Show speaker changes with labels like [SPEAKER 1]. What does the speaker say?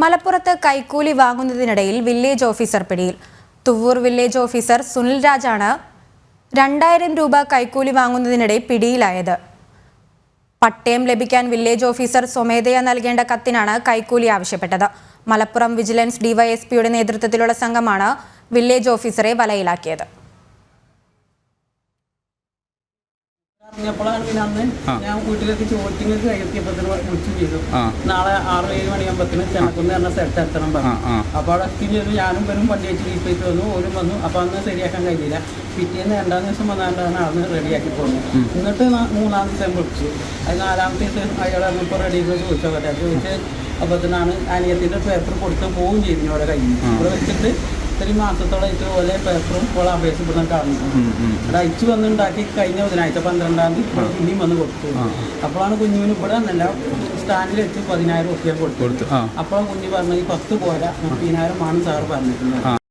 [SPEAKER 1] മലപ്പുറത്ത് കൈക്കൂലി വാങ്ങുന്നതിനിടയിൽ village officer പിടിയിൽ. തുവ്വൂർ വില്ലേജ് ഓഫീസർ സുനിൽ രാജാണ് 2000 രൂപ കൈക്കൂലി വാങ്ങുന്നതിനിടെ പിടിയിലായത്. പട്ടയം ലഭിക്കാൻ വില്ലേജ് ഓഫീസർ സ്വമേധയാ നൽകേണ്ട കത്തിനാണ് കൈക്കൂലി ആവശ്യപ്പെട്ടത്. മലപ്പുറം വിജിലൻസ് ഡിവൈഎസ്പിയുടെ നേതൃത്വത്തിലുള്ള സംഘമാണ് വില്ലേജ് ഓഫീസറെ വലയിലാക്കിയത്.
[SPEAKER 2] ഞാൻ വീട്ടിലേക്ക് ചോദിക്കുന്നത് എത്തിയപ്പോൾ വിളിച്ചു ചെയ്തു. നാളെ 6-7 മണിയാകുമ്പോഴത്തേന് ചെന്നക്കുന്ന് പറഞ്ഞ സ്ഥലത്ത് എത്തണം പറഞ്ഞു. അപ്പോൾ അവിടെ എത്തി ചെയ്തു. ഞാനും വരും വണ്ടി വെച്ച് റീപ്പേറ്റ് വന്നു, ഓരും വന്നു. അപ്പോൾ അന്ന് ശരിയാക്കാൻ കഴിഞ്ഞില്ല. പിറ്റേന്ന് 2-ാം ദിവസം വന്നാണ്ടാണ് അന്ന് റെഡിയാക്കി പോകുന്നത്. എന്നിട്ട് 3-ാം ദിവസം വിളിച്ചു. അത് 4-ാമത്തെ ദിവസം അയാൾ ഇപ്പോൾ റെഡി ചെയ്ത് ചോദിച്ചോട്ടെ ചോദിച്ച് അപ്പോഴത്തേനാണ് അനിയത്തിൻ്റെ പേപ്പർ കൊടുത്ത് പോവുകയും ചെയ്തു. ഇവിടെ കഴിഞ്ഞു ഇവിടെ വെച്ചിട്ട് 3 മാസത്തോളം ഇതുപോലെ പേപ്പറും ഇപ്പോൾ അപേക്ഷ ഇവിടെ കാണുന്നു. അവിടെ അയച്ചു വന്നുണ്ടാക്കി കഴിഞ്ഞ ബുധനാഴ്ച 12-ാം തീയതി പിന്നെയും വന്ന് കൊടുത്തു. അപ്പോഴാണ് കുഞ്ഞുവിന് ഇവിടെ നല്ല സ്റ്റാൻഡിൽ വെച്ച് 10,000 റുപ്യ കൊടുത്തു. അപ്പോൾ കുഞ്ഞ് പറഞ്ഞു ഈ 10 പോരാ 30,000 ആണ് സാറ് പറഞ്ഞിട്ടുള്ളത്.